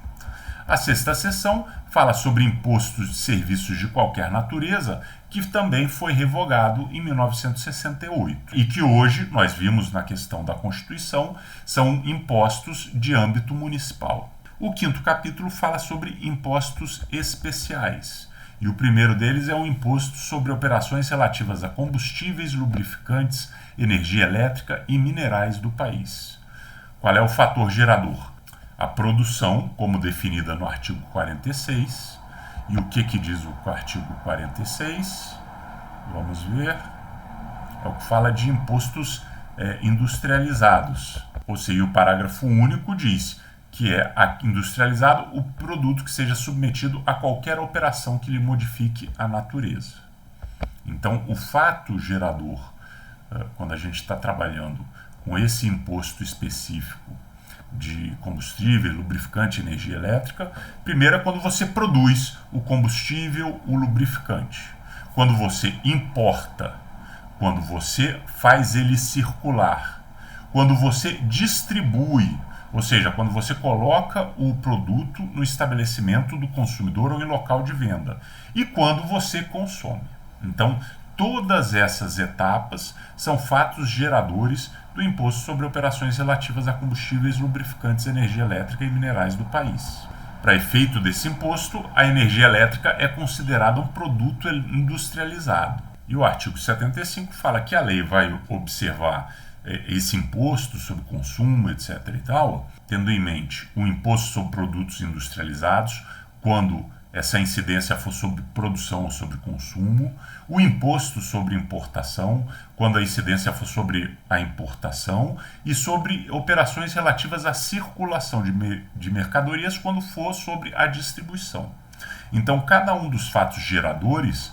A sexta seção fala sobre impostos de serviços de qualquer natureza, que também foi revogado em 1968 e que hoje, nós vimos na questão da Constituição, são impostos de âmbito municipal. O quinto capítulo fala sobre impostos especiais. E o primeiro deles é o imposto sobre operações relativas a combustíveis, lubrificantes, energia elétrica e minerais do país. Qual é o fator gerador? A produção, como definida no artigo 46. E o que diz o artigo 46? Vamos ver. É o que fala de impostos industrializados. Ou seja, o parágrafo único diz que é industrializado o produto que seja submetido a qualquer operação que lhe modifique a natureza. Então, o fato gerador, quando a gente está trabalhando com esse imposto específico de combustível, lubrificante e energia elétrica, primeiro é quando você produz o combustível, o lubrificante. Quando você importa, quando você faz ele circular, quando você distribui, ou seja, quando você coloca o produto no estabelecimento do consumidor ou em local de venda, e quando você consome. Então, todas essas etapas são fatos geradores do imposto sobre operações relativas a combustíveis, lubrificantes, energia elétrica e minerais do país. Para efeito desse imposto, a energia elétrica é considerada um produto industrializado. E o artigo 75 fala que a lei vai observar esse imposto sobre consumo, etc. e tal, tendo em mente o imposto sobre produtos industrializados, quando essa incidência for sobre produção ou sobre consumo, o imposto sobre importação, quando a incidência for sobre a importação, e sobre operações relativas à circulação de mercadorias, quando for sobre a distribuição. Então, cada um dos fatos geradores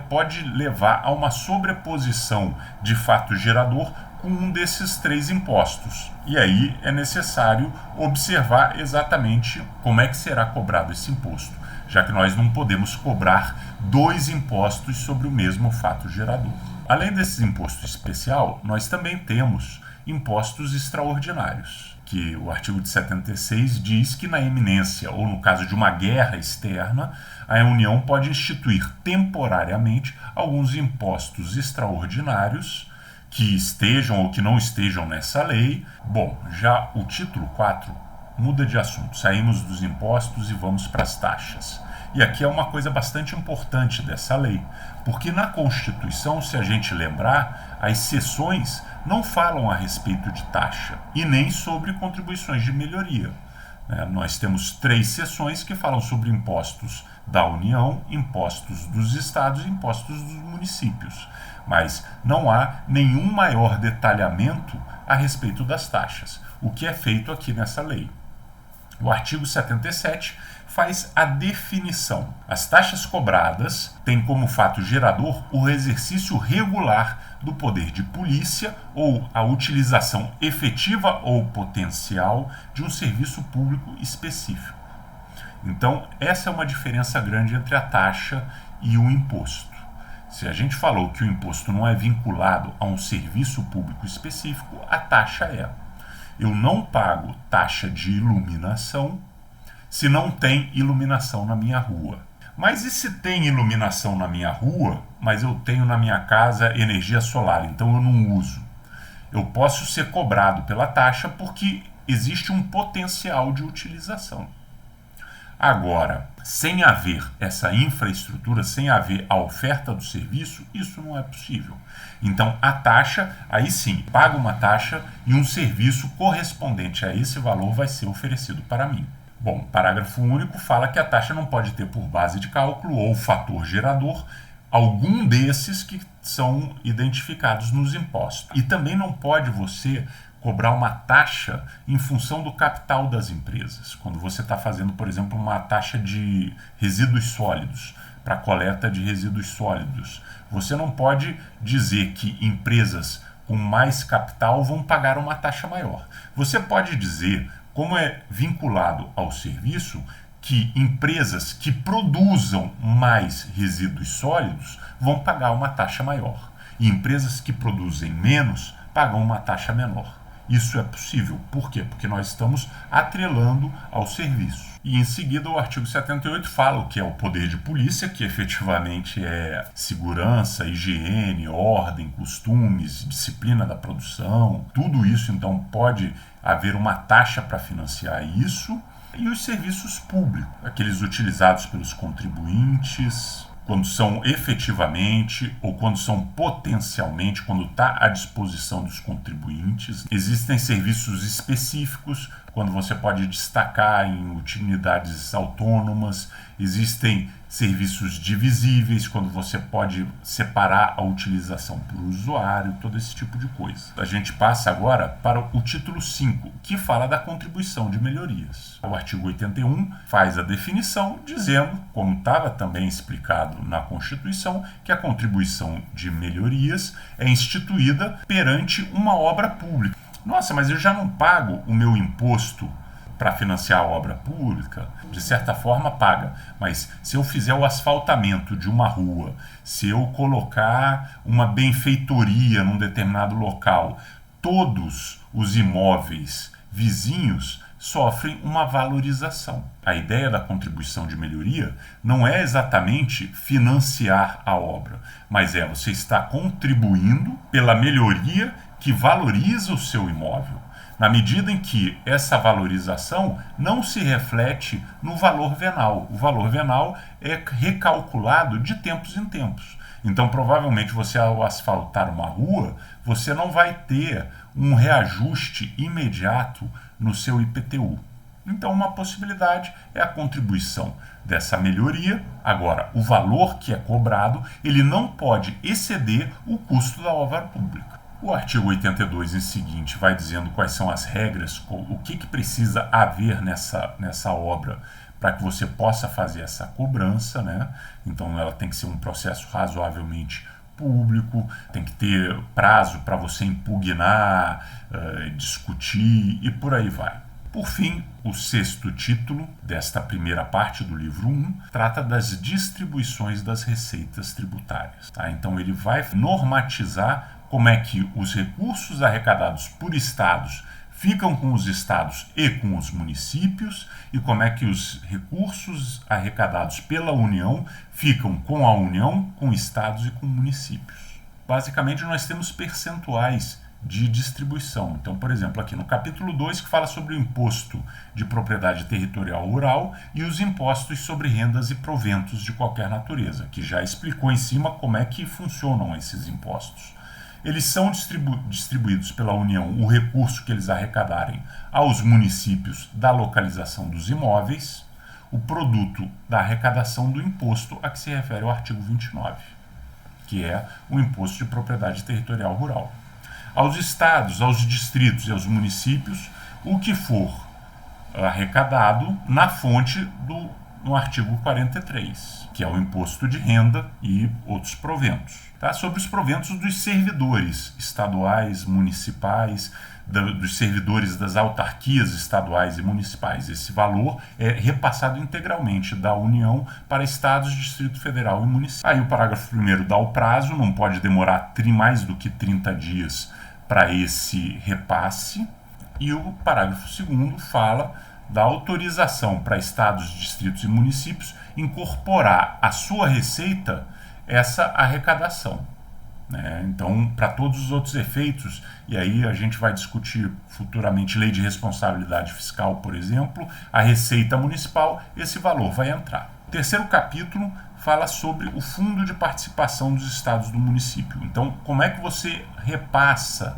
pode levar a uma sobreposição de fato gerador com um desses três impostos. E aí é necessário observar exatamente como é que será cobrado esse imposto, já que nós não podemos cobrar dois impostos sobre o mesmo fato gerador. Além desse imposto especial, nós também temos impostos extraordinários, que o artigo 76 diz que na iminência, ou no caso de uma guerra externa, a União pode instituir temporariamente alguns impostos extraordinários que estejam ou que não estejam nessa lei. Bom, já o título 4 muda de assunto. Saímos dos impostos e vamos para as taxas. E aqui é uma coisa bastante importante dessa lei, porque na Constituição, se a gente lembrar, as seções não falam a respeito de taxa e nem sobre contribuições de melhoria. Nós temos 3 seções que falam sobre impostos da União, impostos dos estados e impostos dos municípios. Mas não há nenhum maior detalhamento a respeito das taxas, o que é feito aqui nessa lei. O artigo 77 faz a definição. As taxas cobradas têm como fato gerador o exercício regular do poder de polícia ou a utilização efetiva ou potencial de um serviço público específico. Então, essa é uma diferença grande entre a taxa e o imposto. Se a gente falou que o imposto não é vinculado a um serviço público específico, a taxa é. Eu não pago taxa de iluminação se não tem iluminação na minha rua. Mas e se tem iluminação na minha rua, mas eu tenho na minha casa energia solar, então eu não uso? Eu posso ser cobrado pela taxa porque existe um potencial de utilização. Agora, sem haver essa infraestrutura, sem haver a oferta do serviço, isso não é possível. Então, a taxa, aí sim, paga uma taxa e um serviço correspondente a esse valor vai ser oferecido para mim. Bom, parágrafo único fala que a taxa não pode ter por base de cálculo ou fator gerador algum desses que são identificados nos impostos. E também não pode você cobrar uma taxa em função do capital das empresas. Quando você está fazendo, por exemplo, uma taxa de resíduos sólidos, para coleta de resíduos sólidos, você não pode dizer que empresas com mais capital vão pagar uma taxa maior. Você pode dizer, como é vinculado ao serviço, que empresas que produzam mais resíduos sólidos vão pagar uma taxa maior. E empresas que produzem menos pagam uma taxa menor. Isso é possível. Por quê? Porque nós estamos atrelando ao serviço. E em seguida o artigo 78 fala o que é o poder de polícia, que efetivamente é segurança, higiene, ordem, costumes, disciplina da produção. Tudo isso, então, pode haver uma taxa para financiar isso. E os serviços públicos, aqueles utilizados pelos contribuintes, quando são efetivamente ou quando são potencialmente, quando está à disposição dos contribuintes. Existem serviços específicos, quando você pode destacar em unidades autônomas. Existem serviços divisíveis, quando você pode separar a utilização por usuário, todo esse tipo de coisa. A gente passa agora para o título 5, que fala da contribuição de melhorias. O artigo 81 faz a definição, dizendo, como estava também explicado na Constituição, que a contribuição de melhorias é instituída perante uma obra pública. Nossa, mas eu já não pago o meu imposto para financiar a obra pública? De certa forma paga, mas se eu fizer o asfaltamento de uma rua, se eu colocar uma benfeitoria num determinado local, todos os imóveis vizinhos sofrem uma valorização. A ideia da contribuição de melhoria não é exatamente financiar a obra, mas é você estar contribuindo pela melhoria que valoriza o seu imóvel, na medida em que essa valorização não se reflete no valor venal. O valor venal é recalculado de tempos em tempos. Então, provavelmente, você ao asfaltar uma rua, você não vai ter um reajuste imediato no seu IPTU. Então, uma possibilidade é a contribuição dessa melhoria. Agora, o valor que é cobrado, ele não pode exceder o custo da obra pública. O artigo 82 em seguinte vai dizendo quais são as regras, o que precisa haver nessa obra para que você possa fazer essa cobrança, né? Então ela tem que ser um processo razoavelmente público, tem que ter prazo para você impugnar, discutir e por aí vai. Por fim, o 6º título desta primeira parte do livro 1 trata das distribuições das receitas tributárias. Tá? Então ele vai normatizar como é que os recursos arrecadados por estados ficam com os estados e com os municípios e como é que os recursos arrecadados pela União ficam com a União, com estados e com municípios. Basicamente, nós temos percentuais de distribuição. Então, por exemplo, aqui no capítulo 2, que fala sobre o imposto de propriedade territorial rural e os impostos sobre rendas e proventos de qualquer natureza, que já explicou em cima como é que funcionam esses impostos. Eles são distribuídos pela União, o recurso que eles arrecadarem aos municípios da localização dos imóveis, o produto da arrecadação do imposto a que se refere o artigo 29, que é o imposto de propriedade territorial rural. Aos estados, aos distritos e aos municípios, o que for arrecadado na fonte no artigo 43, que é o imposto de renda e outros proventos. Tá? Sobre os proventos dos servidores estaduais, municipais, dos servidores das autarquias estaduais e municipais. Esse valor é repassado integralmente da União para estados, Distrito Federal e municípios. Aí o parágrafo 1º dá o prazo, não pode demorar mais do que 30 dias para esse repasse, e o parágrafo 2º fala da autorização para estados, distritos e municípios incorporar à sua receita essa arrecadação. Então, para todos os outros efeitos, e aí a gente vai discutir futuramente lei de responsabilidade fiscal, por exemplo, a receita municipal, esse valor vai entrar. O terceiro capítulo fala sobre o fundo de participação dos estados do município. Então, como é que você repassa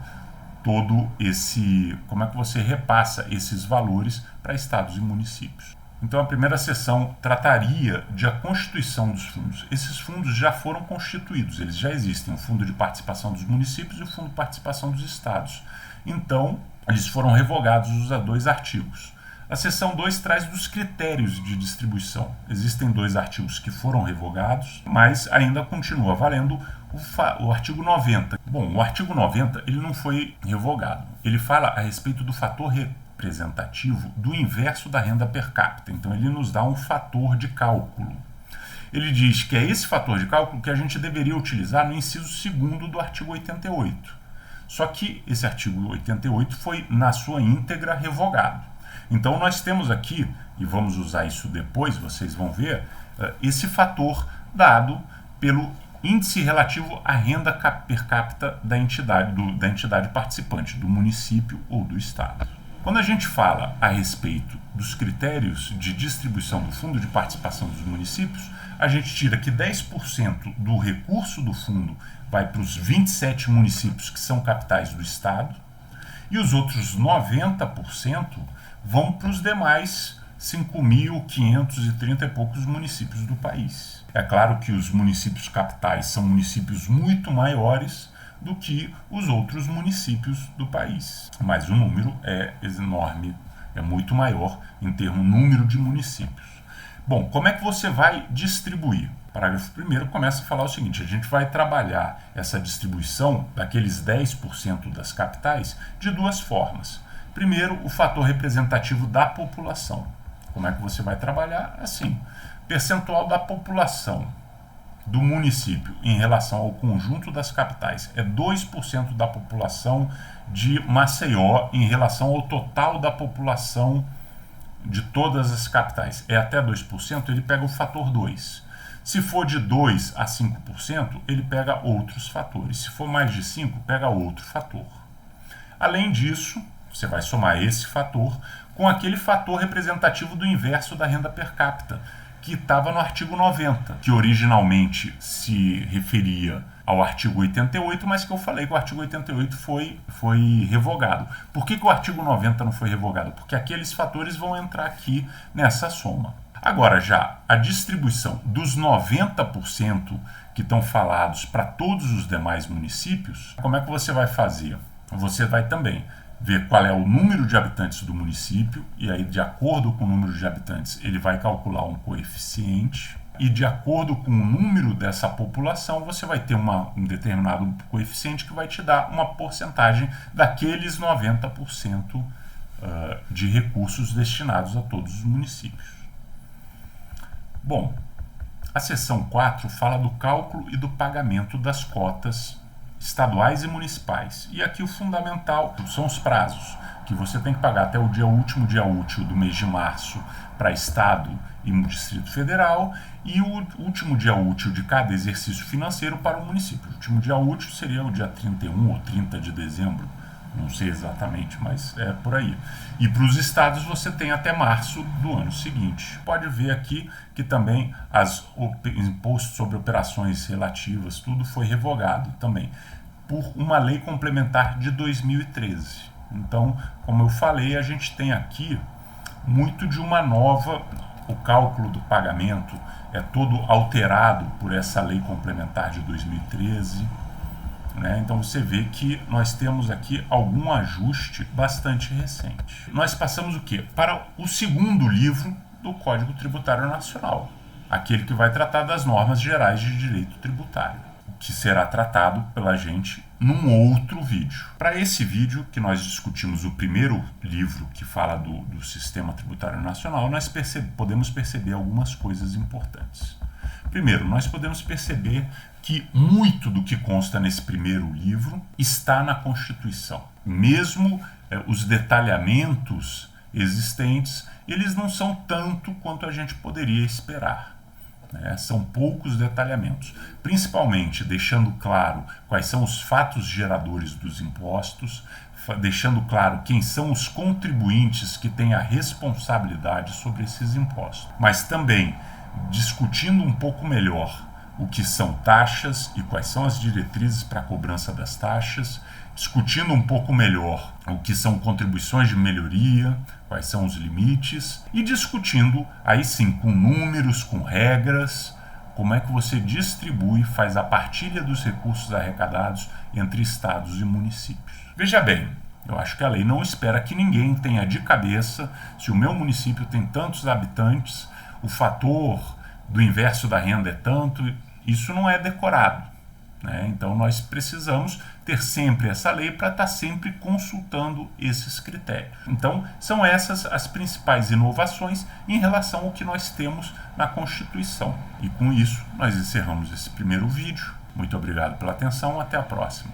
esses valores para estados e municípios? Então, a primeira sessão trataria da constituição dos fundos. Esses fundos já foram constituídos, eles já existem, o Fundo de Participação dos Municípios e o Fundo de Participação dos Estados. Então, eles foram revogados os 2 artigos. A seção 2 traz dos critérios de distribuição. Existem 2 artigos que foram revogados, mas ainda continua valendo o artigo 90. Bom, o artigo 90 ele não foi revogado. Ele fala a respeito do fator representativo do inverso da renda per capita. Então ele nos dá um fator de cálculo. Ele diz que é esse fator de cálculo que a gente deveria utilizar no inciso 2º do artigo 88. Só que esse artigo 88 foi, na sua íntegra, revogado. Então nós temos aqui, e vamos usar isso depois, vocês vão ver, esse fator dado pelo índice relativo à renda per capita da entidade participante, do município ou do estado. Quando a gente fala a respeito dos critérios de distribuição do Fundo de Participação dos Municípios, a gente tira que 10% do recurso do fundo vai para os 27 municípios que são capitais do estado e os outros 90% vão para os demais 5.530 e poucos municípios do país. É claro que os municípios capitais são municípios muito maiores do que os outros municípios do país, mas o número é enorme, é muito maior em termos número de municípios. Bom, como é que você vai distribuir? O parágrafo 1º começa a falar o seguinte: a gente vai trabalhar essa distribuição daqueles 10% das capitais de 2 formas. Primeiro, o fator representativo da população. Como é que você vai trabalhar? Assim, percentual da população do município em relação ao conjunto das capitais é 2% da população de Maceió em relação ao total da população de todas as capitais. É até 2%, ele pega o fator 2. Se for de 2 a 5%, ele pega outros fatores. Se for mais de 5, pega outro fator. Além disso, você vai somar esse fator com aquele fator representativo do inverso da renda per capita, que estava no artigo 90, que originalmente se referia ao artigo 88, mas que eu falei que o artigo 88 foi revogado. Por que o artigo 90 não foi revogado? Porque aqueles fatores vão entrar aqui nessa soma. Agora, já a distribuição dos 90% que estão falados para todos os demais municípios, como é que você vai fazer? Você vai também ver qual é o número de habitantes do município, e aí, de acordo com o número de habitantes, ele vai calcular um coeficiente, e de acordo com o número dessa população, você vai ter um determinado coeficiente que vai te dar uma porcentagem daqueles 90% de recursos destinados a todos os municípios. Bom, a seção 4 fala do cálculo e do pagamento das cotas estaduais e municipais. E aqui o fundamental são os prazos, que você tem que pagar até o último dia útil do mês de março para estado e no Distrito Federal, e o último dia útil de cada exercício financeiro para o município. O último dia útil seria o dia 31 ou 30 de dezembro, não sei exatamente, mas é por aí. E para os estados você tem até março do ano seguinte. Pode ver aqui que também impostos sobre operações relativas, tudo foi revogado também por uma lei complementar de 2013. Então, como eu falei, a gente tem aqui muito de uma nova... O cálculo do pagamento é todo alterado por essa lei complementar de 2013. Né? Então você vê que nós temos aqui algum ajuste bastante recente. Nós passamos o quê? Para o segundo livro do Código Tributário Nacional, aquele que vai tratar das normas gerais de direito tributário, que será tratado pela gente num outro vídeo. Para esse vídeo, que nós discutimos o primeiro livro que fala do Sistema Tributário Nacional, nós podemos perceber algumas coisas importantes. Primeiro, nós podemos perceber que muito do que consta nesse primeiro livro está na Constituição. Mesmo os detalhamentos existentes, eles não são tanto quanto a gente poderia esperar. São poucos detalhamentos, principalmente deixando claro quais são os fatos geradores dos impostos, deixando claro quem são os contribuintes que têm a responsabilidade sobre esses impostos, mas também discutindo um pouco melhor o que são taxas e quais são as diretrizes para a cobrança das taxas, discutindo um pouco melhor o que são contribuições de melhoria, quais são os limites, e discutindo, aí sim, com números, com regras, como é que você distribui, faz a partilha dos recursos arrecadados entre estados e municípios. Veja bem, eu acho que a lei não espera que ninguém tenha de cabeça, se o meu município tem tantos habitantes, o fator do inverso da renda é tanto, isso não é decorado. Então nós precisamos ter sempre essa lei para estar sempre consultando esses critérios. Então são essas as principais inovações em relação ao que nós temos na Constituição. E com isso nós encerramos esse primeiro vídeo. Muito obrigado pela atenção, até a próxima.